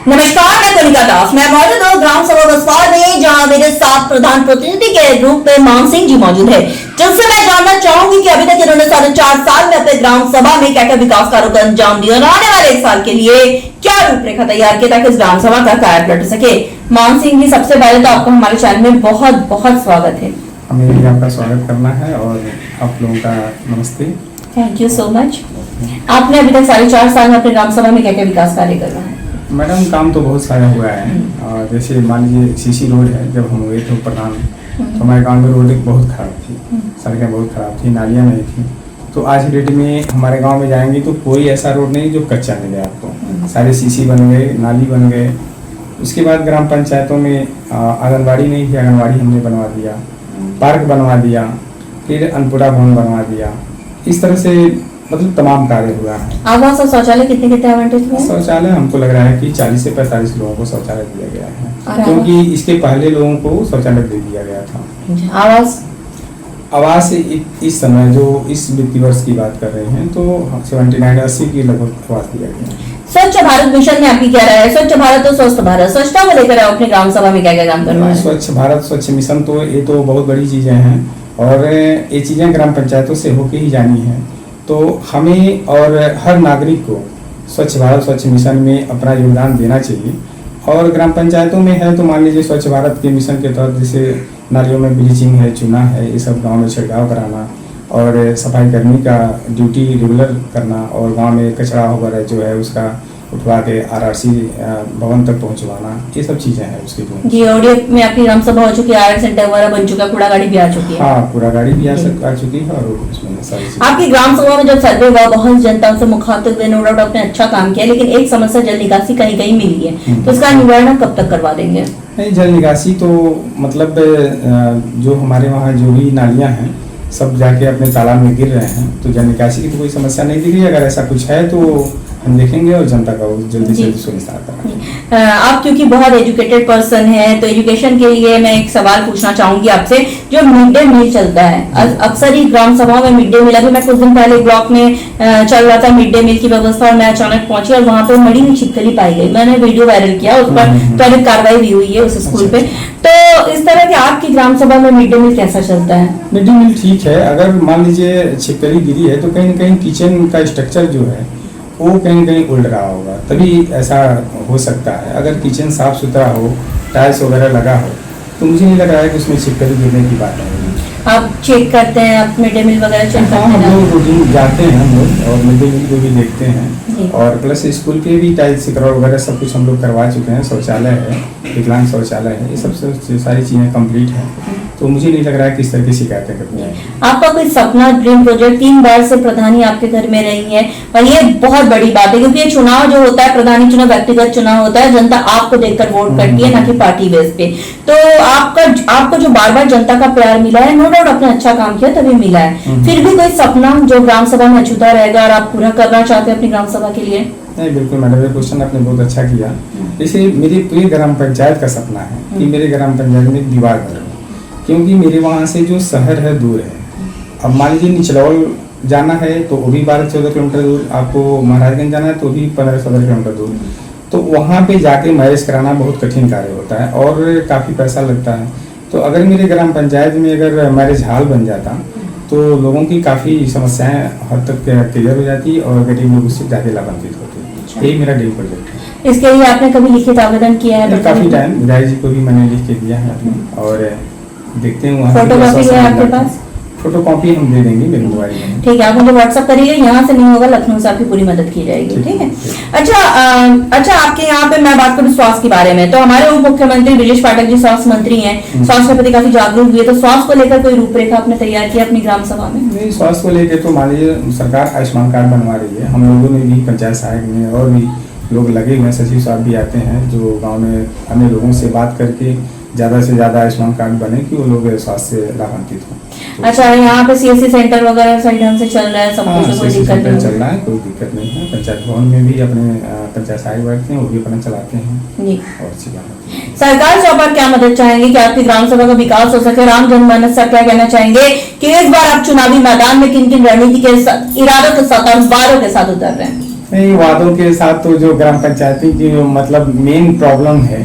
नमस्कार, मैं कनिका दास। मैं मौजूद हूँ ग्राम सभा बसवाड़ में, जहाँ मेरे साथ प्रधान प्रतिनिधि के रूप में मान सिंह जी मौजूद है, जिनसे मैं जानना चाहूंगी कि अभी तक इन्होंने 4.5 साल में अपने ग्राम सभा में क्या क्या विकास कार्यों को अंजाम दिया और आने वाले 1 साल के लिए क्या रूपरेखा तैयार की ताकि इस ग्राम सभा का कार्य लट सके। मान सिंह जी, सबसे पहले तो आपका हमारे चैनल में बहुत बहुत स्वागत है। हमें भी आपका स्वागत करना है और आप लोगों का नमस्ते। Thank you so much. आपने अभी तक 4.5 साल में अपने ग्राम सभा में क्या क्या विकास कार्य करना है? मैडम, काम तो बहुत सारा हुआ है। जैसे मान लीजिए सीसी रोड है, जब हम हुए थे प्रधान तो हमारे गांव में रोड बहुत खराब थी, सड़कें बहुत खराब थी, नालियाँ नहीं थी। तो आज की डेट में हमारे गांव में जाएंगे तो कोई ऐसा रोड नहीं जो कच्चा मिले आपको। सारे सीसी बन गए, नाली बन गए। उसके बाद ग्राम पंचायतों में आंगनबाड़ी नहीं थी, आंगनबाड़ी हमने बनवा दिया, पार्क बनवा दिया, फिर अन्नपूर्णा भवन बनवा दिया। इस तरह से मतलब तमाम कार्य हुआ है। आवास और शौचालय कितने आवंटित हुए? शौचालय हमको लग रहा है कि 40 से 45 लोगों को शौचालय दिया गया है, क्योंकि इसके पहले लोगों को शौचालय दे दिया गया था। आवास इस समय जो इस वित्तीय वर्ष की बात कर रहे हैं तो 79-80 की लगभग आवास दिया गया है। स्वच्छ भारत मिशन में आपकी क्या राय है? स्वच्छ भारत और स्वस्थ भारत, स्वच्छता को लेकर अपने ग्राम सभा में क्या क्या काम करना है? स्वच्छ भारत स्वच्छ मिशन तो ये तो बहुत बड़ी चीजें हैं और ये चीजें ग्राम पंचायतों से होके ही जानी है। तो हमें और हर नागरिक को स्वच्छ भारत स्वच्छ मिशन में अपना योगदान देना चाहिए। और ग्राम पंचायतों में है तो मान लीजिए स्वच्छ भारत के मिशन के तहत जैसे नालियों में ब्लीचिंग है, चूना है, ये सब गांव में छिड़काव कराना और सफाई कर्मी का ड्यूटी रेगुलर करना और गांव में कचरा वगैरह जो है उसका उठवा के आरआरसी भवन तक पहुंचवाना, ये सब चीजें हैं उसकी जो जी। ऑडियो में आपकी ग्राम सभा हो चुकी है, आरएक्स सेंटर वगैरह बन चुका, कूड़ा गाड़ी भी आ चुकी है। हाँ, कूड़ा गाड़ी भी आ चुकी है और उसमें सारी चीजें। आपकी ग्राम सभा में जब सर्वे हुआ, बहुत जनता से मुखातिब हुए, नो डाउट आपने अच्छा काम किया, लेकिन एक समस्या जल निकासी कहीं कहीं मिली है, तो इसका निवारण कब तक करवा देंगे? नहीं, जल निकासी तो मतलब जो हमारे वहाँ जो भी नालियाँ हैं सब जाके अपने तालाब में गिर रहे हैं, तो जल निकासी की तो कोई समस्या नहीं दिख रही। अगर ऐसा कुछ है तो हम देखेंगे और जनता का जल्दी से जल्दी सुनिश्चित करेंगे। आप क्योंकि बहुत एजुकेटेड पर्सन हैं, तो एजुकेशन के लिए मैं एक सवाल पूछना चाहूंगी आपसे। जो मिड डे मील चलता है अक्सर ही ग्राम सभा में मिड डे मील, अभी मैं कुछ दिन पहले ब्लॉक में चल रहा था मिड डे मील की व्यवस्था और मैं अचानक पहुंची और वहां पे मरी हुई छिपकली पाई गई। मैंने वीडियो वायरल किया, उस पर त्वरित कार्रवाई भी हुई है उस स्कूल पे। तो इस तरह के आपकी ग्राम सभा में मिड डे मील कैसा चलता है? मिड डे मील ठीक है। अगर मान लीजिए छिपकली गिरी है तो कहीं न कहीं किचन का स्ट्रक्चर जो है वो कहीं न कहीं उल्ट रहा होगा, तभी ऐसा हो सकता है। अगर किचन साफ सुथरा हो, टाइल्स वगैरह लगा हो, तो मुझे नहीं लग रहा है कि उसमें छिपकली गिरने की बात है। आप चेक करते हैं, आप मिड डे मील वगैरह चेक करते हैं? हम लोग रूटीन जाते हैं हम लोग और मिड डे मील को भी देखते हैं और प्लस स्कूल के भी टाइल्स वगैरह सब कुछ हम लोग करवा चुके हैं। शौचालय है, विकलांग शौचालय है, ये सब सारी चीजें कंप्लीट हैं। तो मुझे नहीं लग रहा है कि इस तरह की शिकायतें करनी है। आपका कोई सपना, ड्रीम प्रोजेक्ट? 3 बार से प्रधानी आपके घर में रही है और ये बहुत बड़ी बात है, क्योंकि ये चुनाव जो होता है, प्रधानी चुनाव व्यक्तिगत चुनाव होता है, जनता आपको देखकर वोट करती है, ना कि पार्टी बेस पे। तो आपको जो बार बार जनता का प्यार मिला है, नो डाउट आपने अच्छा काम किया तभी मिला है, फिर भी कोई सपना जो ग्राम सभा में अछूता रहेगा और आप पूरा करना चाहते हैं अपनी ग्राम सभा के लिए? नहीं, बिल्कुल मैडम, ये क्वेश्चन आपने बहुत अच्छा किया। जैसे मेरे पूरे ग्राम पंचायत का सपना है कि मेरे ग्राम पंचायत में दीवार बने, क्योंकि मेरे वहाँ से जो शहर है दूर है। अब मान लीजिए निचलौल जाना है तो वो भी 12-14 किलोमीटर दूर, आपको महाराजगंज जाना है तो भी 15-17 किलोमीटर दूर। तो वहाँ पे जाके मैरिज कराना बहुत कठिन कार्य होता है और काफ़ी पैसा लगता है। तो अगर मेरे ग्राम पंचायत में अगर मैरिज हॉल बन जाता तो लोगों की काफ़ी समस्याएं हद तक क्लियर हो जाती और गरीब लोग उससे ज़्यादा लाभान्वित होते। यही मेरा ड्रीम प्रोजेक्ट है। इसके लिए आपने कभी लिखित आवेदन किया है? काफ़ी टाइम विधायक जी को भी मैंने लिख के दिया है अपने, और देखते हैं वहाँ फोटोकॉपी है आपके पास? फोटोकॉपी हम दे देंगे मेरे मोबाइल में। ठीक है, आप मुझे व्हाट्सएप करिए, यहाँ से नहीं होगा लखनऊ से आपकी पूरी मदद की जाएगी। ठीक है। अच्छा, आपके यहाँ पे मैं बात करूँ स्वास्थ्य के बारे में, तो हमारे उप मुख्यमंत्री ब्रजेश पाठक जी स्वास्थ्य मंत्री हैं, स्वास्थ्य के प्रति काफी जागरूक हुए, तो स्वास्थ्य को लेकर कोई रूपरेखा आपने तैयार किया अपनी ग्राम सभा में? नहीं, स्वास्थ्य को लेकर तो मान लीजिए सरकार आयुष्मान कार्ड बनवा रही है। हम लोगों ने भी, पंचायत सहायक में और भी लोग लगे हुए हैं, सचिव साहब भी आते हैं जो गाँव में अन्य लोगों से बात करके ज़्यादा से ज़्यादा आयुष्मान कार्ड बने कि वो लोग स्वास्थ्य से लाभान्वित हों। अच्छा, यहाँ पे सीएससी सेंटर वगैरह सही ढंग से चल रहा है? सब कुछ कोई दिक्कत नहीं चल रहा है, कोई दिक्कत नहीं है। पंचायत भवन में भी अपने पंचायत सहायक बैठते हैं, वो भी अपना चलाते हैं जी। और अच्छी बात है। सरकार से आप क्या मदद चाहेंगे कि आपकी ग्राम सभा का विकास हो सके? राम जनमानस से क्या कहना चाहेंगे कि इस बार आप चुनावी मैदान में किन किन रणनीति के इरादों के साथ और वारों के साथ उतर रहे हैं? नहीं, वादों के साथ तो जो ग्राम पंचायती की मतलब मेन प्रॉब्लम है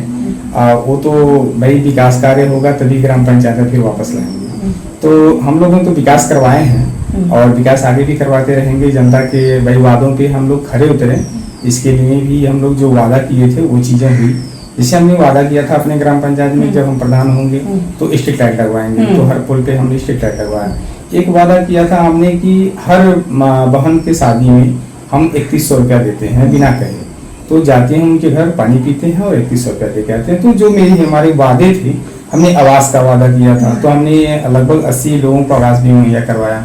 वो तो भाई विकास कार्य होगा तभी ग्राम पंचायत फिर वापस लाएंगे। तो हम लोगों ने तो विकास करवाए हैं और विकास आगे भी करवाते रहेंगे। जनता के भाई वादों पे हम लोग खरे उतरे, इसके लिए भी हम लोग जो वादा किए थे वो चीजें हुई। जैसे हमने वादा किया था अपने ग्राम पंचायत में जब हम प्रधान होंगे तो स्ट्रीट लाइट लगवाएंगे, तो हर पुल पे हमने स्ट्रीट लाइट लगवाया। एक वादा किया था हमने कि हर बहन के शादी में हम 3100 रुपया देते हैं बिना कहे, तो जाते हैं उनके घर पानी पीते हैं और 3100 रुपया दे के आते हैं। तो जो हमारे वादे थे, हमने आवास का वादा किया था तो हमने लगभग 80 लोगों को आवास भी मुहैया करवाया।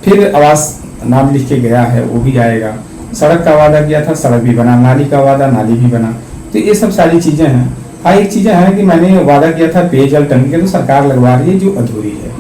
फिर आवास नाम लिख के गया है वो भी आएगा। सड़क का वादा किया था, सड़क भी बना। नाली का वादा, नाली भी बना। तो ये सब सारी चीजें हैं। हाँ, एक चीजें हैं कि मैंने वादा किया था पेयजल टंकी, तो सरकार लगवा रही है जो अधूरी है,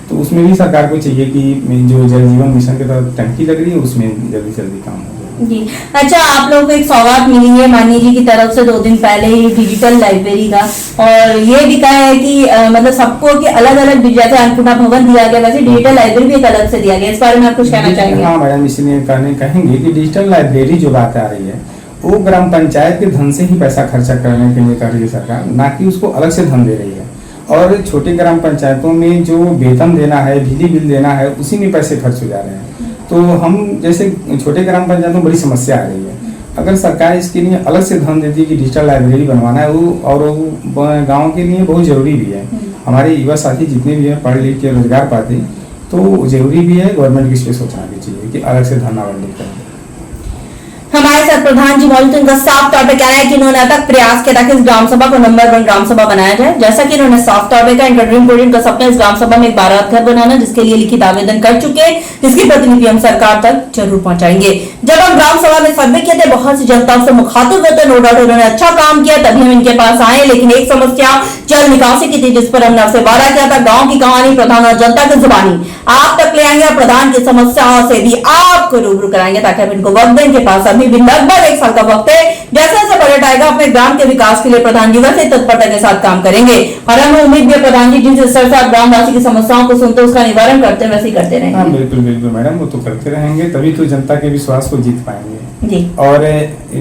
तो उसमें भी सरकार को चाहिए कि जो जल जीवन मिशन के तहत टंकी लग रही है उसमें जल्दी से जल्दी काम हो जाए। जी अच्छा, आप लोगों को एक सौगात मिली है माननीय जी की तरफ से 2 दिन पहले ही डिजिटल लाइब्रेरी का, और ये भी कहा है कि मतलब सबको कि अलग अलग जैसे अन्नपूर्णा भवन दिया गया वैसे डिजिटल लाइब्रेरी भी एक अलग से दिया गया। इस बारे में आप कुछ कहना चाहेंगे? हाँ मैडम, इसलिए कहेंगे कि डिजिटल लाइब्रेरी जो बात आ रही है वो ग्राम पंचायत के धन से ही पैसा खर्चा करने के लिए कर रही है सरकार, ना कि उसको अलग से धन दे रही है। और छोटे ग्राम पंचायतों में जो वेतन देना है, बिजली बिल देना है, उसी में पैसे खर्च हो जा रहे हैं। तो हम जैसे छोटे ग्राम पंचायतों में बड़ी समस्या आ रही है। अगर सरकार इसके लिए अलग से धन देती है कि डिजिटल लाइब्रेरी बनवाना है, वो और वो गाँव के लिए बहुत जरूरी भी है। हमारे युवा साथी जितने भी हैं पढ़ लिख के रोजगार पाते, तो जरूरी भी है। गवर्नमेंट की इस पे सोचना भी चाहिए कि अलग से धन आवंटित करें। हमारे साथ प्रधान जी मौजूद, उनका साफ तौर पे कहना है कि इन्होंने अब तक प्रयास किया था कि इस ग्राम सभा को नंबर 1 ग्राम सभा बनाया जाए। जैसा कि इन्होंने साफ तौर पे कहा, इनका ड्रीम प्रोजेक्ट का सपना इस ग्राम सभा में एक बारात घर बनाना, जिसके लिए लिखित आवेदन कर चुके हैं, जिसकी प्रतिलिपि हम सरकार तक जरूर पहुंचाएंगे। जब हम ग्राम सभा में सर्वे किए थे, बहुत सी जनता से मुखातिब होते, नो डाउट उन्होंने अच्छा काम किया, तभी हम इनके पास आए। लेकिन एक समस्या जल निकासी की थी, जिस पर हमने आपसे वादा किया था गाँव की कहानी प्रधान और जनता की जुबानी आप तक ले आएंगे और प्रधान की समस्याओं से भी आपको रूबरू कराएंगे, ताकि हम इनको वक्त दें। इनके पास अभी भी लगभग 1 साल का वक्त है। जैसे जैसे बजट आएगा अपने ग्राम के विकास के लिए प्रधान जी वैसे तत्परता के साथ काम करेंगे, और हमें उम्मीद भी है प्रधान जी जिस स्तर से आप ग्रामवासी की समस्याओं को सुनते उसका निवारण करते हैं वैसे ही करते रहेंगे। हाँ बिल्कुल बिल्कुल मैडम, वो तो करते रहेंगे, तभी तो जनता के विश्वास को जीत पाएंगे जी। और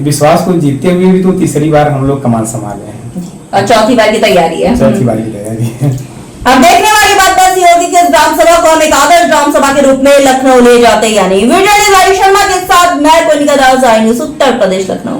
विश्वास को जीतते हुए भी तो तीसरी बार हम लोग कमान संभाले हैं और चौथी बार की तैयारी है। चौथी बार की तैयारी है। अब देखने वाली बात बस ये होगी कि इस ग्राम सभा को हम एक आदर्श ग्राम सभा के रूप में लखनऊ ले जाते या नहीं। वीडियो शर्मा के साथ मैं कोनिका दास, आई न्यूज़ उत्तर प्रदेश, लखनऊ।